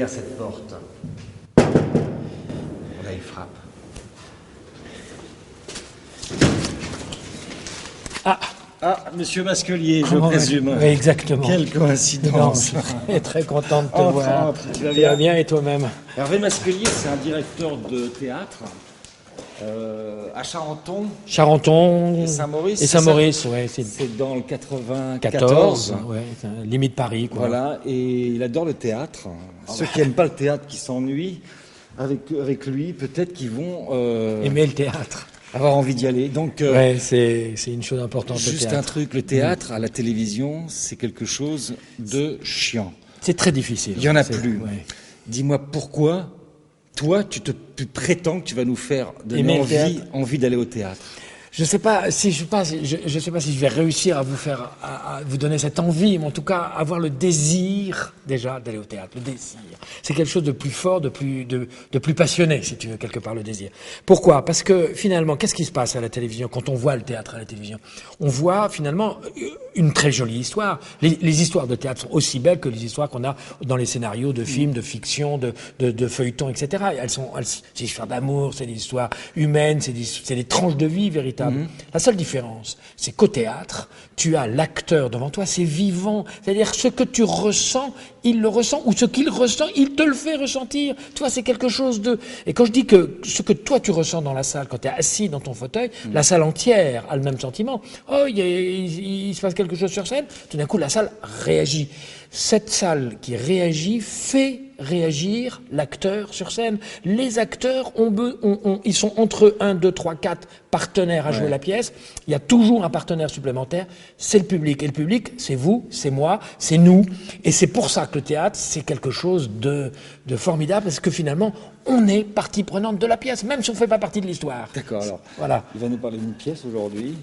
derrière cette porte. Là, il frappe. Ah, monsieur Masquelier, je présume. Oui, exactement. Quelle coïncidence. Très content de te voir. Tu vas bien, bien, et toi-même? Hervé Masquelier, c'est un directeur de théâtre à Charenton. Charenton et Saint-Maurice. Et Saint-Maurice, oui. C'est dans le 94. Ouais, limite Paris, quoi. Voilà, et il adore le théâtre. Ceux qui n'aiment pas le théâtre, qui s'ennuient, avec lui, peut-être qu'ils vont... aimer le théâtre. Avoir envie d'y aller. Donc, ouais, c'est une chose importante. Juste un truc, le théâtre à la télévision, c'est quelque chose de chiant. C'est très difficile. Il n'y en a plus. Ouais. Dis-moi pourquoi, toi, tu prétends que tu vas nous faire donner envie d'aller au théâtre. Je sais pas si je sais pas si je vais réussir à vous donner cette envie, mais en tout cas avoir le désir déjà d'aller au théâtre. Le désir, c'est quelque chose de plus fort, de plus passionné, si tu veux, quelque part, le désir. Pourquoi? Parce que finalement, qu'est-ce qui se passe à la télévision quand on voit le théâtre à la télévision? On voit finalement une très jolie histoire. Les histoires de théâtre sont aussi belles que les histoires qu'on a dans les scénarios de films, de fiction, de feuilletons, etc. C'est des histoires d'amour, c'est des histoires humaines, c'est des tranches de vie véritables. La seule différence, c'est qu'au théâtre, tu as l'acteur devant toi, c'est vivant. C'est-à-dire ce que tu ressens, il le ressent, ou ce qu'il ressent, il te le fait ressentir. Tu vois, c'est quelque chose de... Et quand je dis que ce que toi tu ressens dans la salle, quand tu es assis dans ton fauteuil, la salle entière a le même sentiment. Oh, il se passe quelque chose sur scène, tout d'un coup la salle réagit. Cette salle qui réagit fait réagir l'acteur sur scène. Les acteurs ils sont entre 1, 2, 3, 4 partenaires à jouer la pièce. Il y a toujours un partenaire supplémentaire, c'est le public. Et le public, c'est vous, c'est moi, c'est nous. Et c'est pour ça que le théâtre, c'est quelque chose de formidable, parce que finalement, on est partie prenante de la pièce, même si on ne fait pas partie de l'histoire. D'accord, alors, voilà. Il va nous parler d'une pièce aujourd'hui.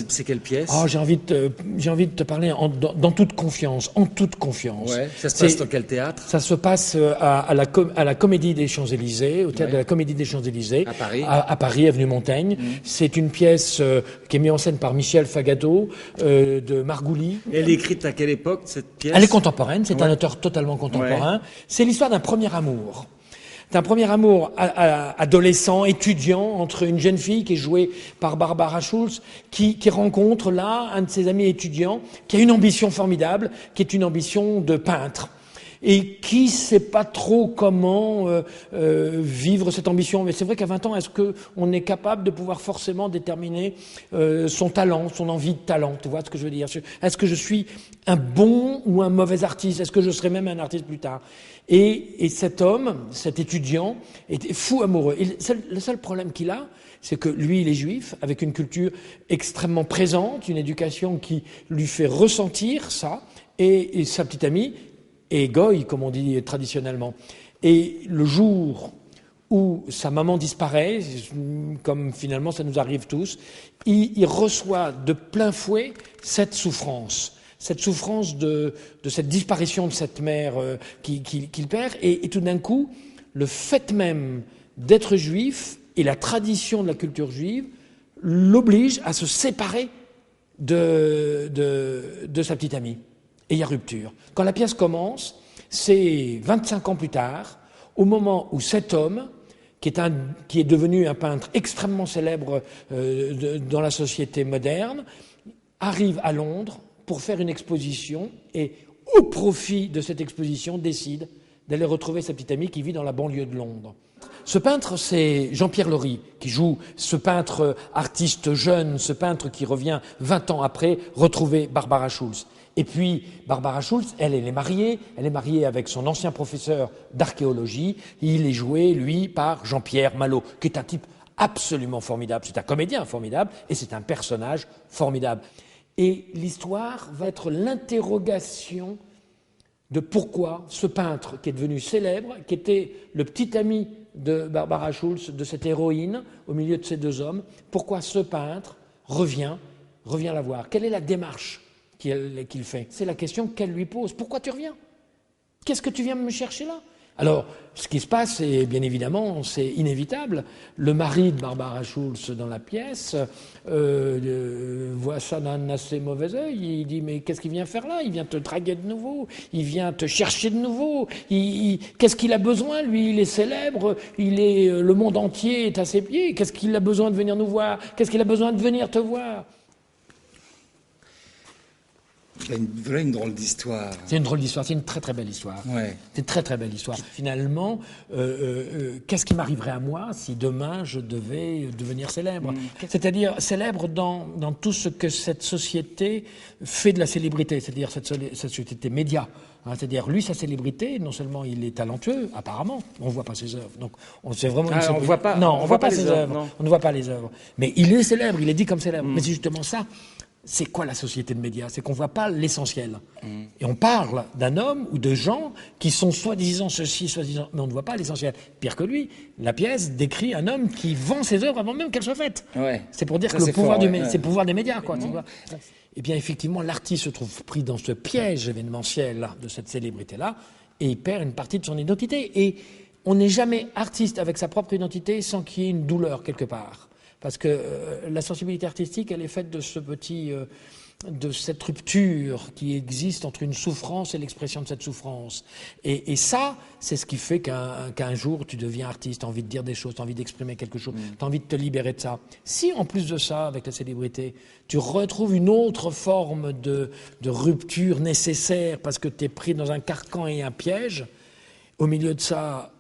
C'est quelle pièce? J'ai envie de te parler dans toute confiance, en toute confiance. Ouais, ça se passe dans quel théâtre? Ça se passe à la Comédie des Champs-Élysées, au théâtre de la Comédie des Champs-Élysées. À Paris? À Paris, avenue Montaigne. C'est une pièce qui est mise en scène par Michel Fagado, de Margouli. Elle est écrite à quelle époque, cette pièce? Elle est contemporaine, c'est un auteur totalement contemporain. C'est l'histoire d'un premier amour. C'est un premier amour adolescent, étudiant, entre une jeune fille qui est jouée par Barbara Schulz, qui rencontre là un de ses amis étudiants, qui a une ambition formidable, qui est une ambition de peintre, et qui sait pas trop comment vivre cette ambition. Mais c'est vrai qu'à 20 ans, est-ce qu'on est capable de pouvoir forcément déterminer son talent, son envie de talent? Tu vois ce que je veux dire? Est-ce que je suis un bon ou un mauvais artiste? Est-ce que je serai même un artiste plus tard? Et cet homme, cet étudiant, était fou amoureux. Et le seul problème qu'il a, c'est que lui, il est juif, avec une culture extrêmement présente, une éducation qui lui fait ressentir ça, et sa petite amie est goy, comme on dit traditionnellement. Et le jour où sa maman disparaît, comme finalement ça nous arrive tous, il reçoit de plein fouet cette souffrance de cette disparition de cette mère qu'il perd, et tout d'un coup, le fait même d'être juif et la tradition de la culture juive l'oblige à se séparer de sa petite amie. Et il y a rupture. Quand la pièce commence, c'est 25 ans plus tard, au moment où cet homme, qui est devenu un peintre extrêmement célèbre dans la société moderne, arrive à Londres pour faire une exposition, et au profit de cette exposition décide d'aller retrouver sa petite amie qui vit dans la banlieue de Londres. Ce peintre, c'est Jean-Pierre Laury qui joue ce peintre artiste jeune, ce peintre qui revient 20 ans après retrouver Barbara Schulz. Et puis Barbara Schulz, elle est mariée avec son ancien professeur d'archéologie. Il est joué, lui, par Jean-Pierre Malo, qui est un type absolument formidable. C'est un comédien formidable et c'est un personnage formidable. Et l'histoire va être l'interrogation de pourquoi ce peintre qui est devenu célèbre, qui était le petit ami de Barbara Schulz, de cette héroïne, au milieu de ces deux hommes, pourquoi ce peintre revient la voir. Quelle est la démarche qu'il fait? C'est la question qu'elle lui pose. Pourquoi tu reviens? Qu'est-ce que tu viens me chercher là? Alors, ce qui se passe, et bien évidemment, c'est inévitable. Le mari de Barbara Schulz dans la pièce voit ça d'un assez mauvais œil. Il dit, mais qu'est-ce qu'il vient faire là? Il vient te draguer de nouveau, il vient te chercher de nouveau. Qu'est-ce qu'il a besoin? Lui, il est célèbre, le monde entier est à ses pieds. Qu'est-ce qu'il a besoin de venir nous voir? Qu'est-ce qu'il a besoin de venir te voir? Voilà une drôle d'histoire. C'est une drôle d'histoire, c'est une très très belle histoire. Ouais. C'est une très très belle histoire. Finalement, qu'est-ce qui m'arriverait à moi si demain je devais devenir célèbre? C'est-à-dire célèbre dans tout ce que cette société fait de la célébrité, c'est-à-dire cette société média. Hein, c'est-à-dire, lui, sa célébrité, non seulement il est talentueux, apparemment, on ne voit pas ses œuvres. Donc, c'est vraiment on voit pas. Non, on ne voit pas ses œuvres. œuvres. On ne voit pas les œuvres. Mais il est célèbre, il est dit comme célèbre. Mais c'est justement ça. C'est quoi la société de médias? C'est qu'on ne voit pas l'essentiel. Et on parle d'un homme ou de gens qui sont soi-disant ceci, soi-disant... Mais on ne voit pas l'essentiel. Pire que lui, la pièce décrit un homme qui vend ses œuvres avant même qu'elles soient faites. Ouais. C'est pour dire ça, que c'est le pouvoir des médias, quoi. Tu vois. Eh bien, effectivement, l'artiste se trouve pris dans ce piège événementiel de cette célébrité-là et il perd une partie de son identité. Et on n'est jamais artiste avec sa propre identité sans qu'il y ait une douleur quelque part. Parce que la sensibilité artistique, elle est faite de de cette rupture qui existe entre une souffrance et l'expression de cette souffrance. Et ça, c'est ce qui fait qu'un jour, tu deviens artiste, tu as envie de dire des choses, tu as envie d'exprimer quelque chose, tu as envie de te libérer de ça. Si, en plus de ça, avec la célébrité, tu retrouves une autre forme de rupture nécessaire parce que tu es pris dans un carcan et un piège, au milieu de ça,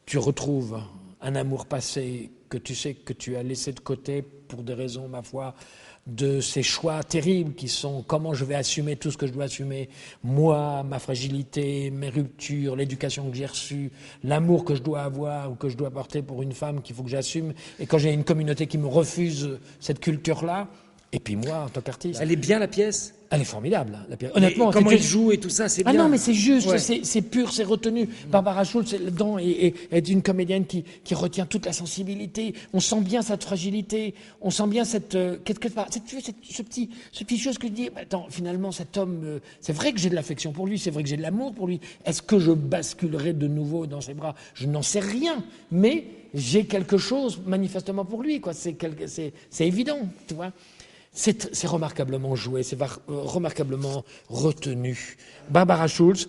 tu retrouves un amour passé que tu sais que tu as laissé de côté pour des raisons, ma foi, de ces choix terribles qui sont comment je vais assumer tout ce que je dois assumer, moi, ma fragilité, mes ruptures, l'éducation que j'ai reçue, l'amour que je dois avoir ou que je dois porter pour une femme qu'il faut que j'assume, et quand j'ai une communauté qui me refuse cette culture-là, et puis moi, en tant qu'artiste... Elle est bien, la pièce? Elle est formidable, la pièce. Honnêtement, comment il joue et tout ça, c'est bien. Ah non, mais c'est juste, c'est pur, c'est retenu. Barbara Schulz, là-dedans, est une comédienne qui retient toute la sensibilité. On sent bien cette fragilité. On sent bien cette petite chose que je dis. Attends, finalement, cet homme, c'est vrai que j'ai de l'affection pour lui, c'est vrai que j'ai de l'amour pour lui. Est-ce que je basculerai de nouveau dans ses bras? Je n'en sais rien. Mais j'ai quelque chose, manifestement, pour lui, quoi. C'est évident, tu vois. C'est remarquablement joué, c'est remarquablement retenu. Barbara Schulz,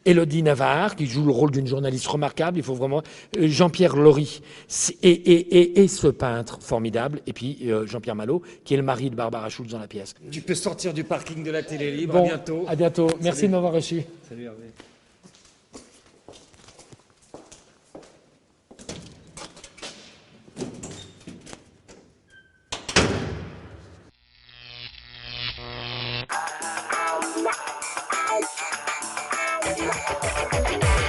Élodie Navarre, qui joue le rôle d'une journaliste remarquable, il faut vraiment... Jean-Pierre Laurie, et ce peintre formidable, et puis Jean-Pierre Malo, qui est le mari de Barbara Schulz dans la pièce. Tu peux sortir du parking de la télé libre, bon, à bientôt. À bientôt, merci de m'avoir reçu. Salut Hervé. Wow.